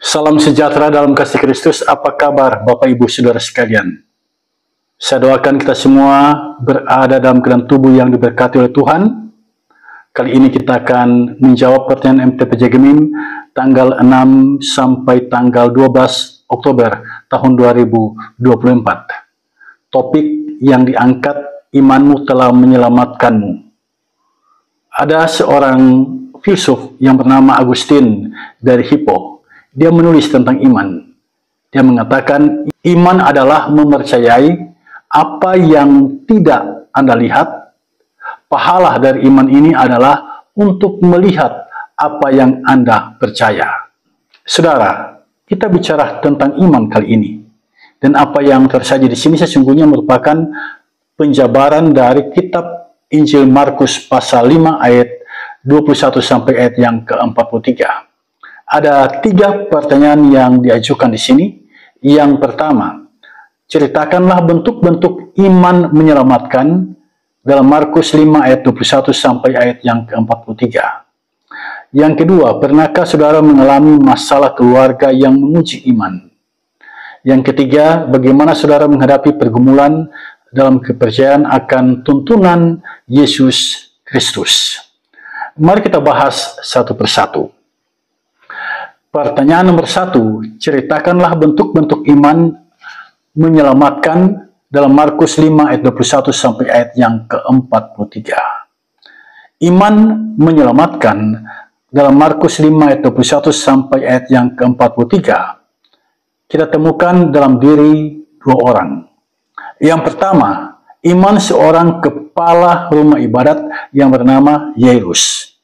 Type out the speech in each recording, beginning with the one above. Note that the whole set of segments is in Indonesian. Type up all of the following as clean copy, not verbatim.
Salam sejahtera dalam kasih Kristus. Apa kabar Bapak Ibu Saudara sekalian? Saya doakan kita semua berada dalam keadaan tubuh yang diberkati oleh Tuhan. Kali ini kita akan menjawab pertanyaan MTPJ Gemim tanggal 6 sampai tanggal 12 Oktober tahun 2024. Topik yang diangkat, imanmu telah menyelamatkanmu. Ada seorang filsuf yang bernama Agustin dari Hippo. Dia menulis tentang iman. Dia mengatakan, iman adalah mempercayai apa yang tidak Anda lihat. Pahala dari iman ini adalah untuk melihat apa yang Anda percaya. Saudara, kita bicara tentang iman kali ini. Dan apa yang tersaji di sini sesungguhnya merupakan penjabaran dari kitab Injil Markus pasal 5 ayat 21 sampai ayat yang ke-43. Ada 3 pertanyaan yang diajukan di sini. Yang pertama, ceritakanlah bentuk-bentuk iman menyelamatkan dalam Markus 5 ayat 21 sampai ayat yang ke-43. Yang kedua, pernahkah saudara mengalami masalah keluarga yang menguji iman? Yang ketiga, bagaimana saudara menghadapi pergumulan dalam kepercayaan akan tuntunan Yesus Kristus? Mari kita bahas satu persatu. Pertanyaan nomor 1, ceritakanlah bentuk-bentuk iman menyelamatkan dalam Markus 5 ayat 21 sampai ayat yang ke-43. Iman menyelamatkan dalam Markus 5 ayat 21 sampai ayat yang ke-43 kita temukan dalam diri 2 orang. Yang pertama, iman seorang kepala rumah ibadat yang bernama Yairus.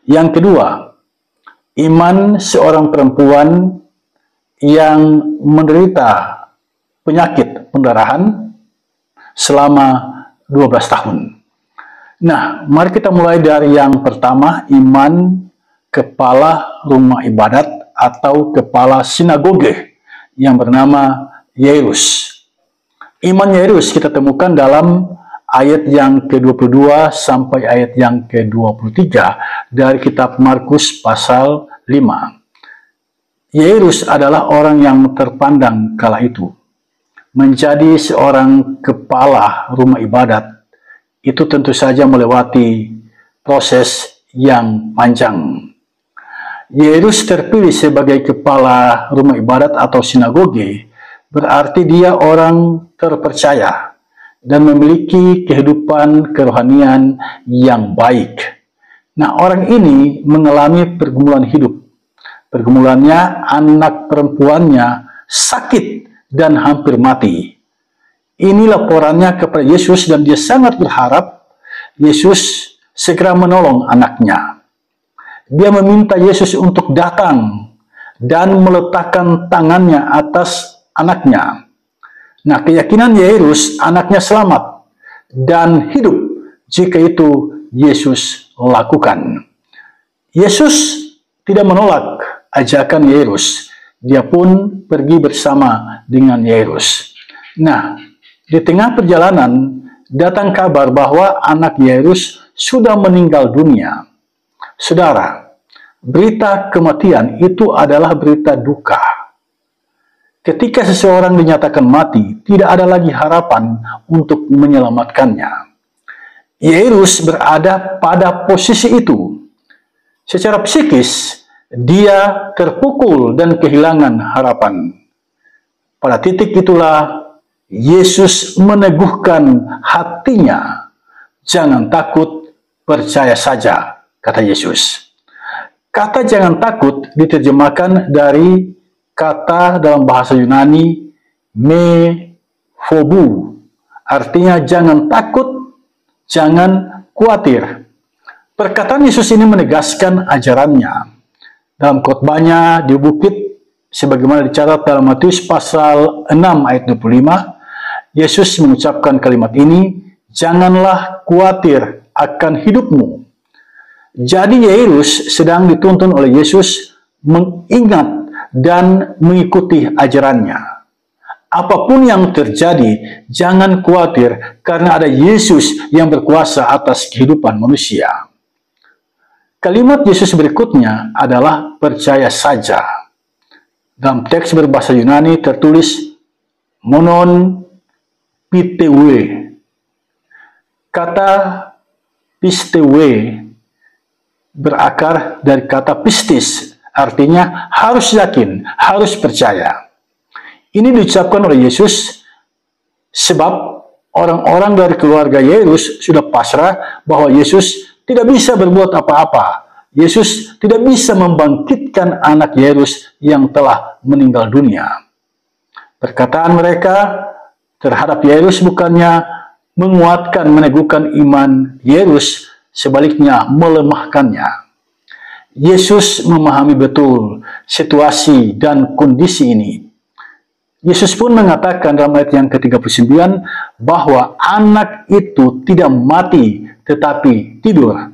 Yang kedua, iman seorang perempuan yang menderita penyakit pendarahan selama 12 tahun. Nah, mari kita mulai dari yang pertama, iman kepala rumah ibadat atau kepala sinagoge yang bernama Yairus. Iman Yairus kita temukan dalam ayat yang ke-22 sampai ayat yang ke-23 dari kitab Markus pasal 5. Yairus adalah orang yang terpandang kala itu. Menjadi seorang kepala rumah ibadat itu tentu saja melewati proses yang panjang. Yairus terpilih sebagai kepala rumah ibadat atau sinagoge, berarti dia orang terpercaya dan memiliki kehidupan kerohanian yang baik. Nah, orang ini mengalami pergumulan hidup. Pergumulannya, anak perempuannya sakit dan hampir mati. Ini laporannya kepada Yesus dan dia sangat berharap Yesus segera menolong anaknya. Dia meminta Yesus untuk datang dan meletakkan tangannya atas anaknya. Nah, keyakinan Yairus, anaknya selamat dan hidup jika itu Yesus lakukan. Yesus tidak menolak ajakan Yairus. Dia pun pergi bersama dengan Yairus. Nah, di tengah perjalanan datang kabar bahwa anak Yairus sudah meninggal dunia. Saudara, berita kematian itu adalah berita duka. Ketika seseorang dinyatakan mati, tidak ada lagi harapan untuk menyelamatkannya. Yairus berada pada posisi itu. Secara psikis, dia terpukul dan kehilangan harapan. Pada titik itulah, Yesus meneguhkan hatinya. Jangan takut, percaya saja, kata Yesus. Kata jangan takut diterjemahkan dari kata dalam bahasa Yunani me phobu. Artinya jangan takut, jangan khawatir. Perkataan Yesus ini menegaskan ajarannya. Dalam khotbahnya di bukit, sebagaimana dicatat dalam Matius pasal 6 ayat 25, Yesus mengucapkan kalimat ini, janganlah khawatir akan hidupmu. Jadi Yairus sedang dituntun oleh Yesus mengingat dan mengikuti ajarannya. Apapun yang terjadi, jangan khawatir karena ada Yesus yang berkuasa atas kehidupan manusia. Kalimat Yesus berikutnya adalah percaya saja. Dalam teks berbahasa Yunani tertulis monon pitewe. Kata pistewe berakar dari kata pistis, artinya harus yakin, harus percaya. Ini diucapkan oleh Yesus sebab orang-orang dari keluarga Yairus sudah pasrah bahwa Yesus tidak bisa berbuat apa-apa. Yesus tidak bisa membangkitkan anak Yairus yang telah meninggal dunia. Perkataan mereka terhadap Yairus bukannya menguatkan, meneguhkan iman Yairus, sebaliknya melemahkannya. Yesus memahami betul situasi dan kondisi ini. Yesus pun mengatakan dalam ayat yang ke-39 bahwa anak itu tidak mati tetapi tidur.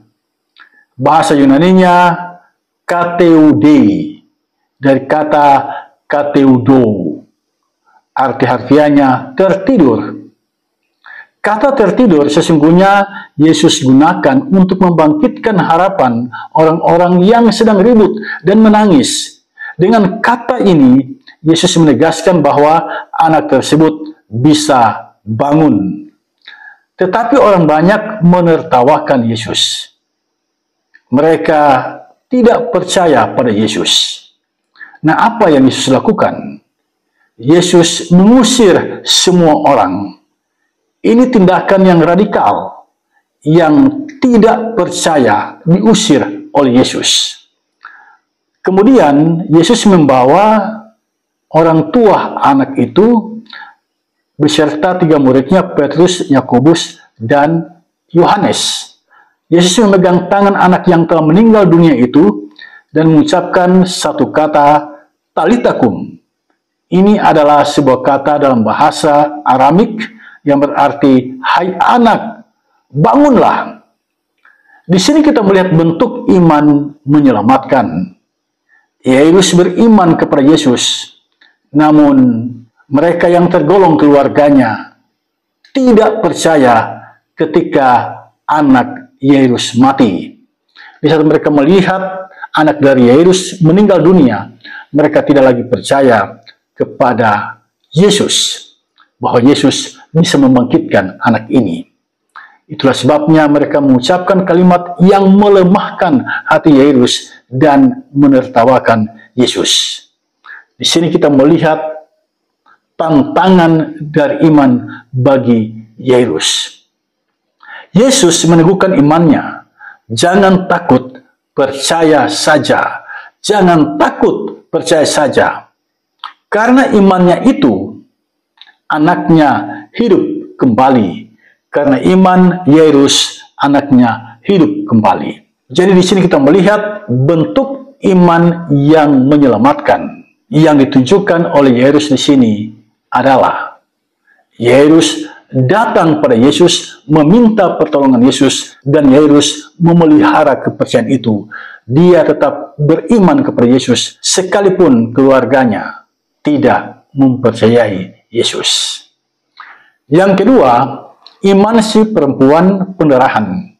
Bahasa Yunaninya kateudei, dari kata kateudo, arti harfiahnya tertidur. Kata tertidur sesungguhnya Yesus gunakan untuk membangkitkan harapan orang-orang yang sedang ribut dan menangis. Dengan kata ini, Yesus menegaskan bahwa anak tersebut bisa bangun. Tetapi orang banyak menertawakan Yesus. Mereka tidak percaya pada Yesus. Nah, apa yang Yesus lakukan? Yesus mengusir semua orang. Ini tindakan yang radikal, yang tidak percaya diusir oleh Yesus. Kemudian Yesus membawa orang tua anak itu beserta 3 muridnya, Petrus, Yakobus, dan Yohanes. Yesus memegang tangan anak yang telah meninggal dunia itu dan mengucapkan satu kata, Talita kum. Ini adalah sebuah kata dalam bahasa Aramik yang berarti, hai anak, bangunlah. Di sini kita melihat bentuk iman menyelamatkan. Yairus beriman kepada Yesus, namun mereka yang tergolong keluarganya tidak percaya ketika anak Yairus mati. Di saat mereka melihat anak dari Yairus meninggal dunia, mereka tidak lagi percaya kepada Yesus, bahwa Yesus bisa membangkitkan anak ini. Itulah sebabnya mereka mengucapkan kalimat yang melemahkan hati Yairus dan menertawakan Yesus. Di sini kita melihat tantangan dari iman bagi Yairus. Yesus meneguhkan imannya. Jangan takut, percaya saja. Jangan takut, percaya saja. Karena imannya itu, anaknya hidup kembali. Karena iman Yairus, anaknya hidup kembali. Jadi di sini kita melihat bentuk iman yang menyelamatkan. Yang ditunjukkan oleh Yairus di sini adalah Yairus datang pada Yesus, meminta pertolongan Yesus, dan Yairus memelihara kepercayaan itu. Dia tetap beriman kepada Yesus, sekalipun keluarganya tidak mempercayai Yesus. Yang kedua, iman si perempuan pendarahan.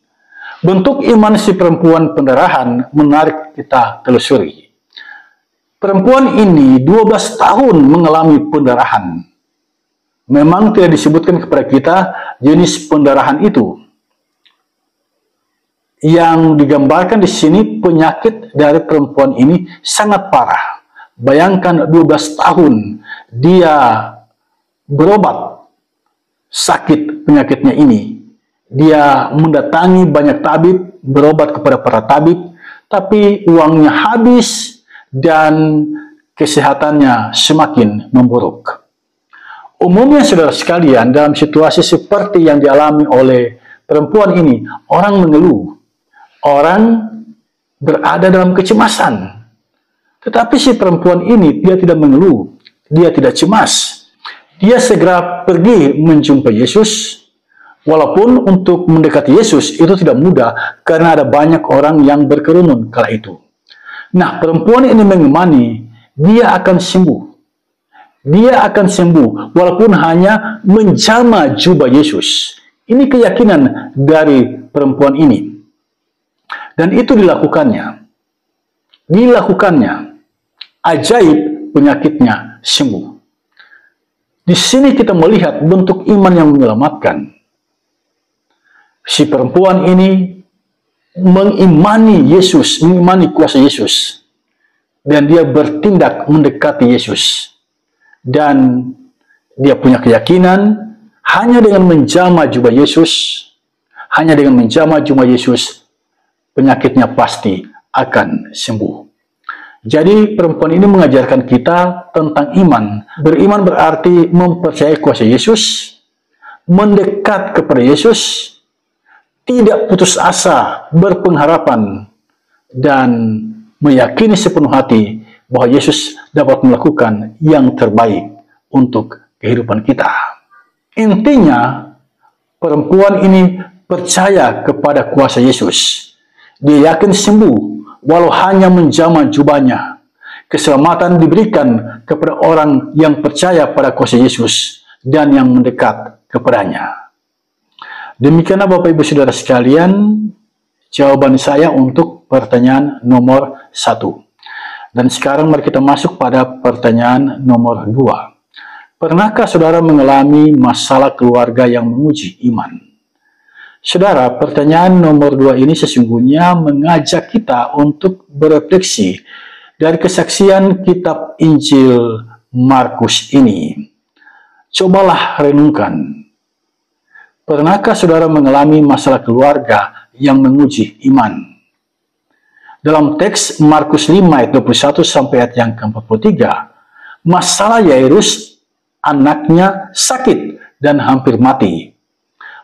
Bentuk iman si perempuan pendarahan menarik kita telusuri. Perempuan ini 12 tahun mengalami pendarahan. Memang tidak disebutkan kepada kita jenis pendarahan itu. Yang digambarkan di sini penyakit dari perempuan ini sangat parah. Bayangkan 12 tahun dia berobat sakit penyakitnya ini. Dia mendatangi banyak tabib, berobat kepada para tabib, tapi uangnya habis dan kesehatannya semakin memburuk. Umumnya saudara sekalian, dalam situasi seperti yang dialami oleh perempuan ini, orang mengeluh, orang berada dalam kecemasan. Tetapi si perempuan ini, dia tidak mengeluh, dia tidak cemas. Dia segera pergi menjumpai Yesus, walaupun untuk mendekati Yesus itu tidak mudah, karena ada banyak orang yang berkerumun kala itu. Nah, perempuan ini mengemani, dia akan sembuh. Dia akan sembuh, walaupun hanya menjamah jubah Yesus. Ini keyakinan dari perempuan ini. Dan itu dilakukannya. Ajaib penyakitnya sembuh. Di sini kita melihat bentuk iman yang menyelamatkan. Si perempuan ini mengimani Yesus, mengimani kuasa Yesus, dan dia bertindak mendekati Yesus. Dan dia punya keyakinan hanya dengan menjamah jubah Yesus, penyakitnya pasti akan sembuh. Jadi perempuan ini mengajarkan kita tentang iman. Beriman berarti mempercayai kuasa Yesus, mendekat kepada Yesus, tidak putus asa, berpengharapan, dan meyakini sepenuh hati bahwa Yesus dapat melakukan yang terbaik untuk kehidupan kita. Intinya, perempuan ini percaya kepada kuasa Yesus. Dia yakin sembuh, walau hanya menjamah jubahnya. Keselamatan diberikan kepada orang yang percaya pada kuasa Yesus dan yang mendekat kepadanya. Demikianlah Bapak Ibu Saudara sekalian, jawaban saya untuk pertanyaan nomor 1. Dan sekarang mari kita masuk pada pertanyaan nomor 2. Pernahkah saudara mengalami masalah keluarga yang menguji iman? Saudara, pertanyaan nomor 2 ini sesungguhnya mengajak kita untuk berefleksi dari kesaksian kitab Injil Markus ini. Cobalah renungkan. Pernahkah saudara mengalami masalah keluarga yang menguji iman? Dalam teks Markus 5 ayat 21 sampai ayat yang ke-43, masalah Yairus, anaknya sakit dan hampir mati.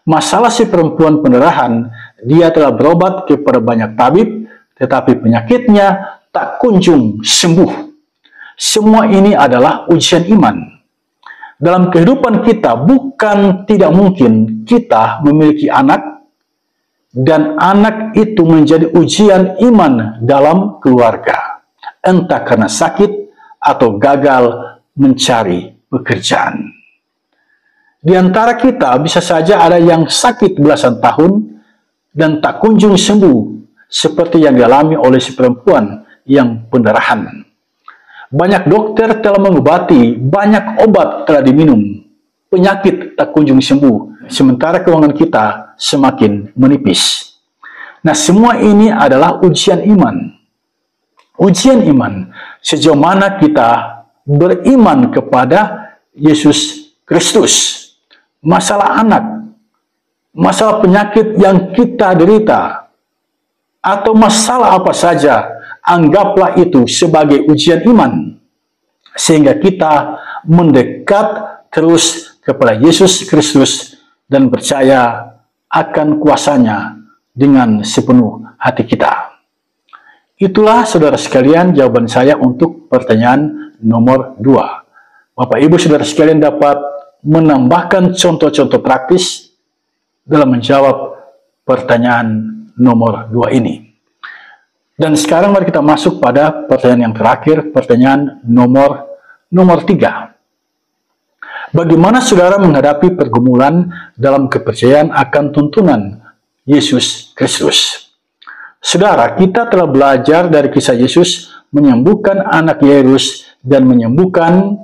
Masalah si perempuan pendarahan, dia telah berobat kepada banyak tabib, tetapi penyakitnya tak kunjung sembuh. Semua ini adalah ujian iman. Dalam kehidupan kita bukan tidak mungkin kita memiliki anak dan anak itu menjadi ujian iman dalam keluarga. Entah karena sakit atau gagal mencari pekerjaan. Di antara kita bisa saja ada yang sakit belasan tahun dan tak kunjung sembuh seperti yang dialami oleh si perempuan yang pendarahan. Banyak dokter telah mengobati, banyak obat telah diminum, penyakit tak kunjung sembuh, sementara keuangan kita semakin menipis. Nah, semua ini adalah ujian iman. Ujian iman, sejauh mana kita beriman kepada Yesus Kristus. Masalah anak, masalah penyakit yang kita derita, atau masalah apa saja, anggaplah itu sebagai ujian iman, sehingga kita mendekat terus kepada Yesus Kristus dan percaya akan kuasanya dengan sepenuh hati kita. Itulah saudara sekalian jawaban saya untuk pertanyaan nomor 2. Bapak Ibu saudara sekalian dapat menambahkan contoh-contoh praktis dalam menjawab pertanyaan nomor 2 ini. Dan sekarang mari kita masuk pada pertanyaan yang terakhir, pertanyaan nomor 3. Bagaimana saudara menghadapi pergumulan dalam kepercayaan akan tuntunan Yesus Kristus? Saudara, kita telah belajar dari kisah Yesus menyembuhkan anak Yairus dan menyembuhkan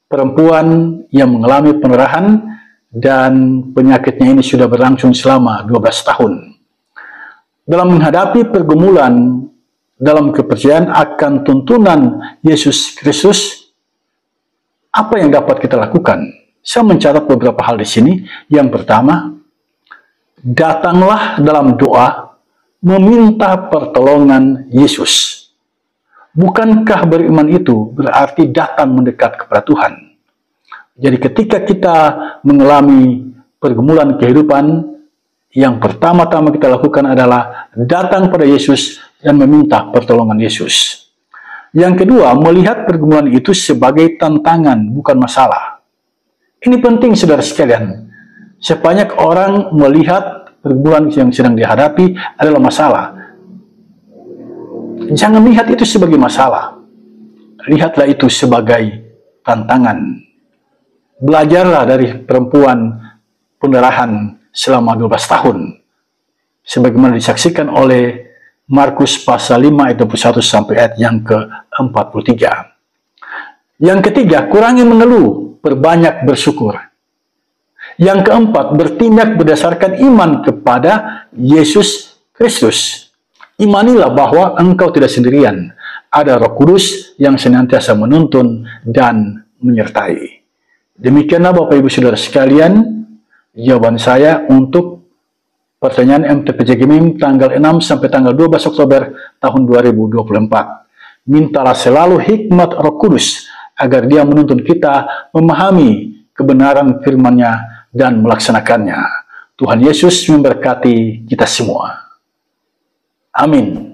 perempuan yang mengalami pendarahan dan penyakitnya ini sudah berlangsung selama 12 tahun. Dalam menghadapi pergumulan dalam kepercayaan akan tuntunan Yesus Kristus, apa yang dapat kita lakukan? Saya mencatat beberapa hal di sini. Yang pertama, datanglah dalam doa meminta pertolongan Yesus. Bukankah beriman itu berarti datang mendekat kepada Tuhan? Jadi ketika kita mengalami pergumulan kehidupan, yang pertama-tama kita lakukan adalah datang pada Yesus dan meminta pertolongan Yesus. Yang kedua, melihat pergumulan itu sebagai tantangan, bukan masalah. Ini penting saudara sekalian. Sebanyak orang melihat pergumulan yang sedang dihadapi adalah masalah. Jangan lihat itu sebagai masalah. Lihatlah itu sebagai tantangan. Belajarlah dari perempuan pendarahan selama 12 tahun. Sebagaimana disaksikan oleh Markus pasal 5 ayat 21 sampai ayat yang ke-43. Yang ketiga, kurangi mengeluh, perbanyak bersyukur. Yang keempat, bertindak berdasarkan iman kepada Yesus Kristus. Imanilah bahwa engkau tidak sendirian. Ada Roh Kudus yang senantiasa menuntun dan menyertai. Demikianlah Bapak Ibu Saudara sekalian, jawaban saya untuk pertanyaan MTPJ Gemim tanggal 6 sampai tanggal 12 Oktober tahun 2024. Mintalah selalu hikmat Roh Kudus agar Dia menuntun kita memahami kebenaran firman-Nya dan melaksanakannya. Tuhan Yesus memberkati kita semua. Amin.